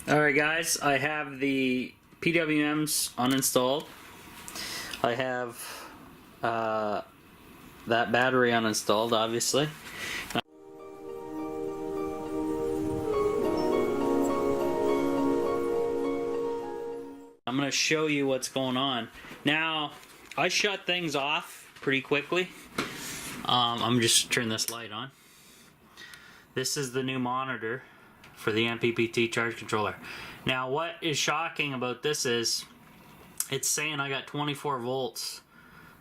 Alright guys, I have the PWMs uninstalled. I have that battery uninstalled, obviously. I'm going to show you what's going on. Now, I shut things off pretty quickly. I'm just turn this light on. This is the new monitor for the MPPT charge controller. Now, what is shocking about this is it's saying I got 24 volts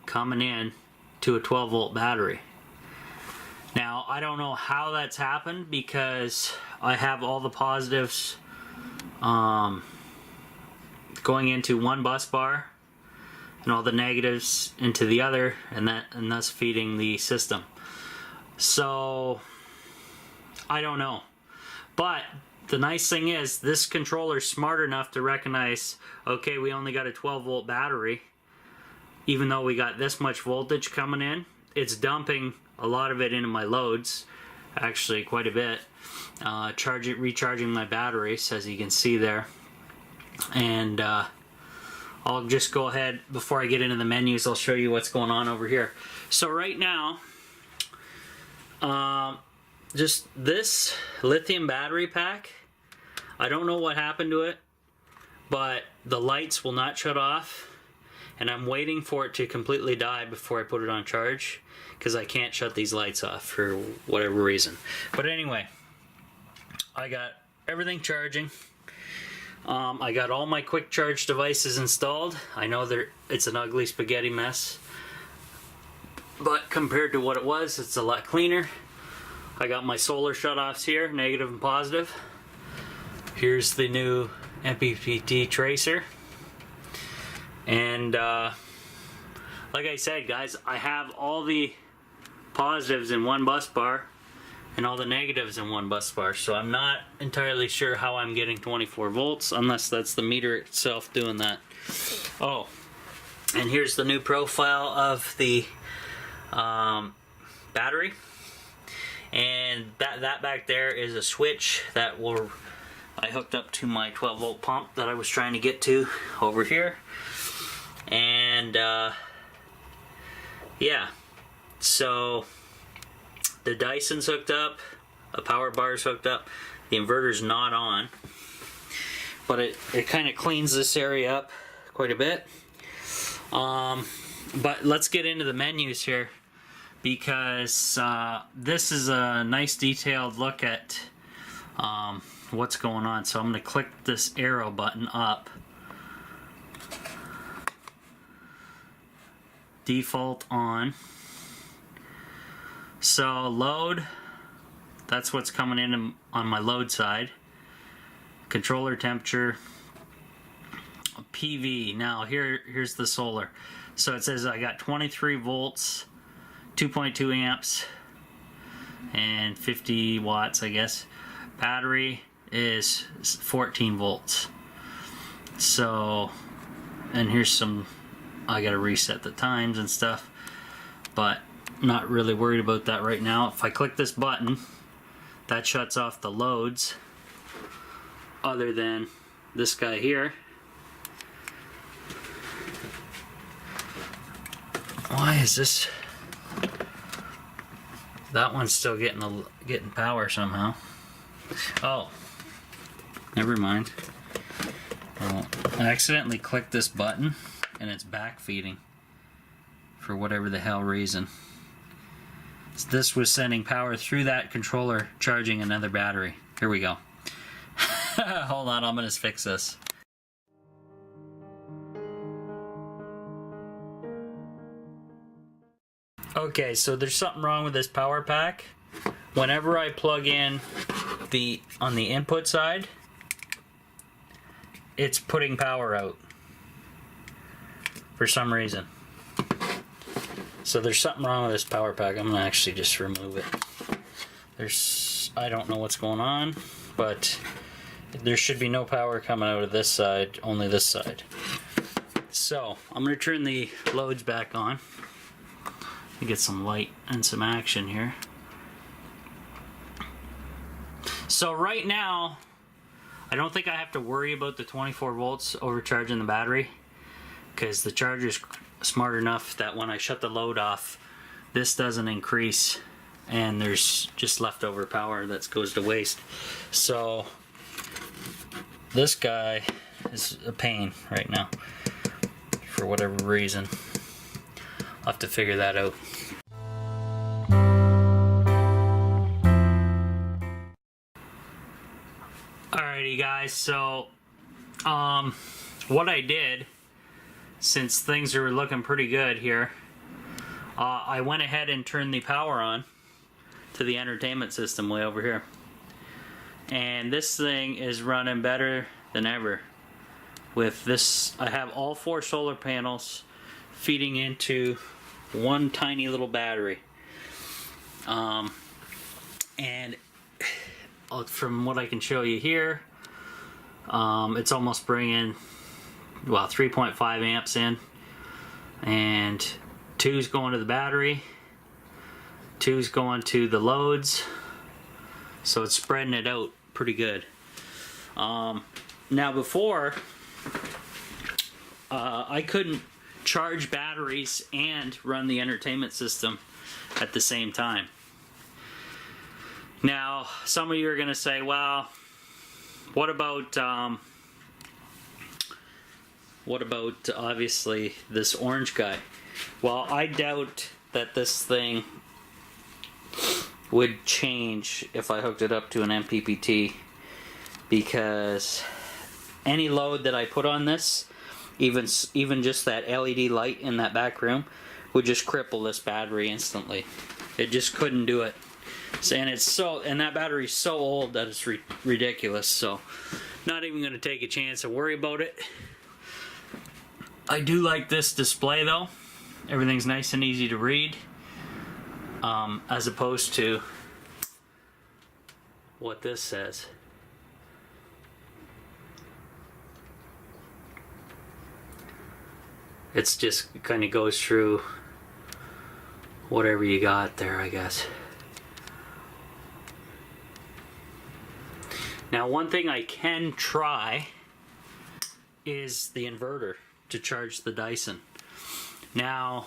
coming in to a 12 volt battery. Now, I don't know how that's happened because I have all the positives going into one bus bar and all the negatives into the other, and thus feeding the system. So I don't know. But the nice thing is this controller's smart enough to recognize, okay, we only got a 12 volt battery. Even though we got this much voltage coming in, it's dumping a lot of it into my loads, actually quite a bit. Recharging my batteries, as you can see there. And I'll just go ahead, before I get into the menus, I'll show you what's going on over here. So right now, just this lithium battery pack, I don't know what happened to it, but the lights will not shut off, and I'm waiting for it to completely die before I put it on charge, because I can't shut these lights off for whatever reason. But anyway, I got everything charging. I got all my quick charge devices installed. I know it's an ugly spaghetti mess, but compared to what it was, it's a lot cleaner. I got my solar shutoffs here, negative and positive. Here's the new MPPT tracer. And like I said, guys, I have all the positives in one bus bar and all the negatives in one bus bar. So I'm not entirely sure how I'm getting 24 volts, unless that's the meter itself doing that. Oh, and here's the new profile of the battery. And that back there is a switch that I hooked up to my 12 volt pump that I was trying to get to over here. And yeah, so the Dyson's hooked up, a power bar's hooked up, the inverter's not on, but it kind of cleans this area up quite a bit. But let's get into the menus here, because this is a nice detailed look at what's going on. So I'm going to click this arrow button up. Default on. So load, that's what's coming in on my load side. Controller temperature. PV. Now here's the solar. So it says I got 23 volts, 2.2 amps, and 50 watts, I guess. Battery is 14 volts. So, and here's some, I gotta reset the times and stuff, but not really worried about that right now. If I click this button, that shuts off the loads, other than this guy here. Why is this? That one's still getting power somehow. Oh, never mind. Well, I accidentally clicked this button and it's back feeding for whatever the hell reason. This was sending power through that controller, charging another battery. Here we go. Hold on, I'm gonna fix this. Okay, so there's something wrong with this power pack. Whenever I plug in on the input side, it's putting power out for some reason. So there's something wrong with this power pack. I'm gonna actually just remove it. I don't know what's going on, but there should be no power coming out of this side, only this side. So I'm gonna turn the loads back on. Get some light and some action here. So right now I don't think I have to worry about the 24 volts overcharging the battery, because the charger's smart enough that when I shut the load off, this doesn't increase and there's just leftover power that goes to waste. So this guy is a pain right now for whatever reason. I'll have to figure that out. Alrighty guys, so what I did, since things are looking pretty good here, I went ahead and turned the power on to the entertainment system way over here. And this thing is running better than ever. With this, I have all 4 solar panels feeding into one tiny little battery. And from what I can show you here, it's almost bringing, well, 3.5 amps in, and 2's going to the battery, 2's going to the loads, so it's spreading it out pretty good. Now before, I couldn't charge batteries and run the entertainment system at the same time. Now some of you are going to say, well, what about obviously this orange guy? Well, I doubt that this thing would change if I hooked it up to an MPPT, because any load that I put on this, even just that LED light in that back room, would just cripple this battery instantly. It just couldn't do it. And that battery's so old that it's ridiculous. So, not even going to take a chance and worry about it. I do like this display though. Everything's nice and easy to read, as opposed to what this says. It's just kind of goes through whatever you got there, I guess. Now, one thing I can try is the inverter to charge the Dyson. Now,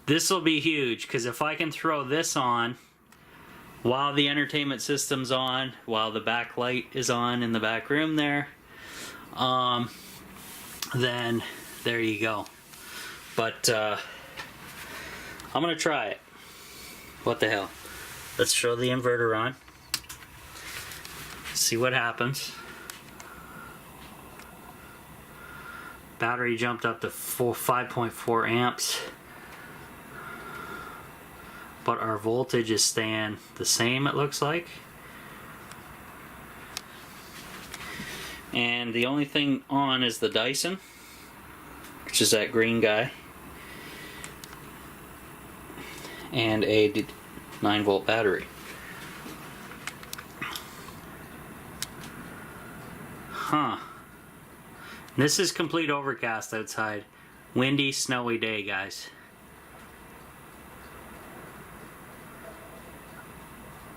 this will be huge, because if I can throw this on while the entertainment system's on, while the backlight is on in the back room there, then there you go. But I'm gonna try it. What the hell? Let's throw the inverter on. See what happens. Battery jumped up to 5.4 amps, but our voltage is staying the same, it looks like. And the only thing on is the Dyson, which is that green guy, and a 9-volt battery. Huh. This is complete overcast outside. Windy, snowy day, guys.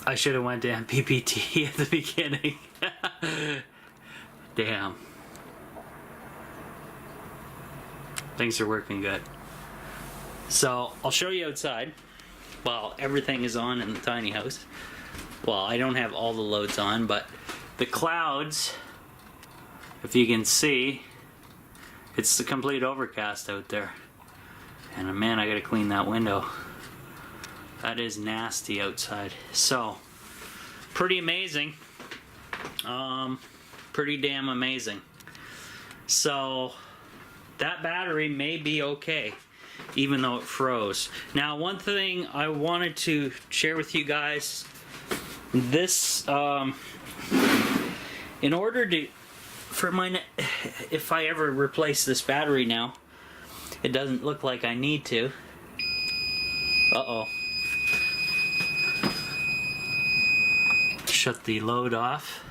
I should have went to MPPT at the beginning. Damn. Things are working good. So, I'll show you outside. Well, everything is on in the tiny house. Well, I don't have all the loads on, but the clouds, if you can see, it's the complete overcast out there. And man, I gotta clean that window. That is nasty outside. So, pretty amazing. Pretty damn amazing. So, that battery may be okay, even though it froze. Now, one thing I wanted to share with you guys, this, in order to, if I ever replace this battery now, it doesn't look like I need to. Uh-oh. Shut the load off.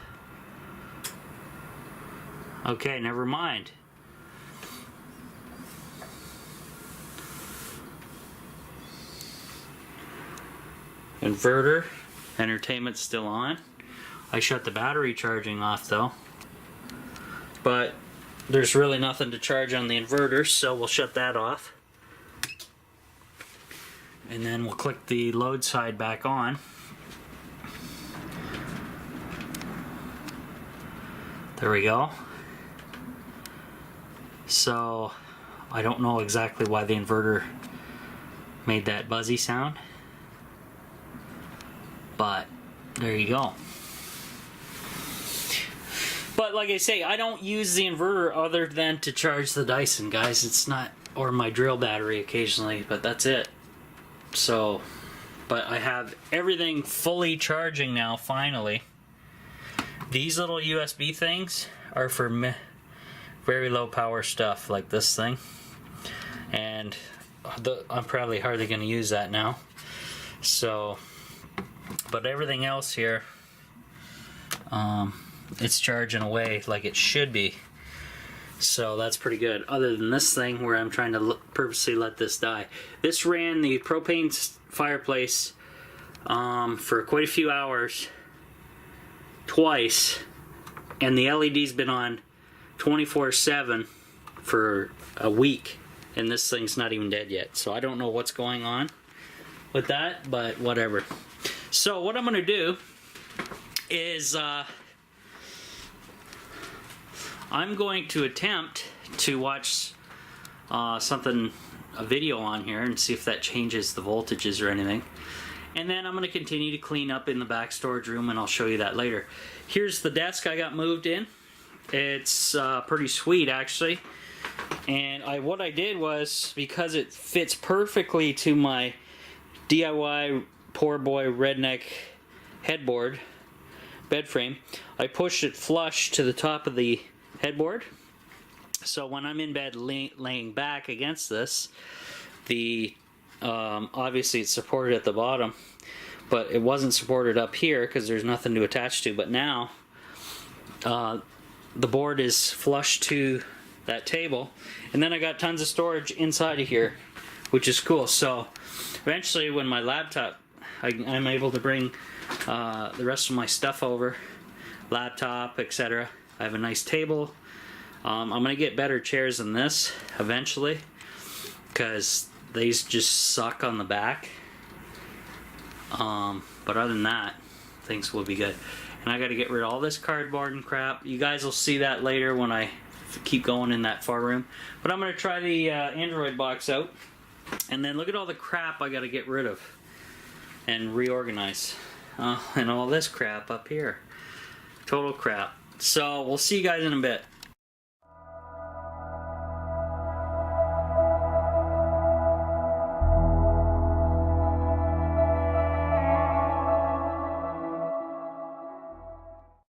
Okay, never mind. Inverter, entertainment's still on. I shut the battery charging off though. But there's really nothing to charge on the inverter, so we'll shut that off. And then we'll click the load side back on. There we go. So I don't know exactly why the inverter made that buzzy sound, but there you go. But like I say, I don't use the inverter other than to charge the Dyson, guys. It's not, or my drill battery occasionally, but that's it. So, but I have everything fully charging now, finally. These little USB things are for very low power stuff like this thing. And I'm probably hardly going to use that now. So, but everything else here, it's charging away like it should be. So that's pretty good. Other than this thing where I'm trying to purposely let this die. This ran the propane fireplace for quite a few hours, twice, and the LED's been on 24/7 for a week, and this thing's not even dead yet. So I don't know what's going on with that, but whatever. So what I'm going to do is I'm going to attempt to watch a video on here and see if that changes the voltages or anything. And then I'm going to continue to clean up in the back storage room, and I'll show you that later. Here's the desk I got moved in. It's pretty sweet, actually. And what I did was, because it fits perfectly to my DIY poor boy redneck headboard bed frame, I pushed it flush to the top of the headboard. So when I'm in bed laying back against this, the obviously it's supported at the bottom, but it wasn't supported up here because there's nothing to attach to. But now the board is flush to that table, and then I got tons of storage inside of here, which is cool. So eventually when my laptop, I'm able to bring the rest of my stuff over, laptop, etc. I have a nice table. I'm going to get better chairs than this eventually, because these just suck on the back. But other than that, things will be good. And I got to get rid of all this cardboard and crap. You guys will see that later when I keep going in that far room. But I'm going to try the Android box out. And then look at all the crap I got to get rid of and reorganize. And all this crap up here. Total crap. So we'll see you guys in a bit.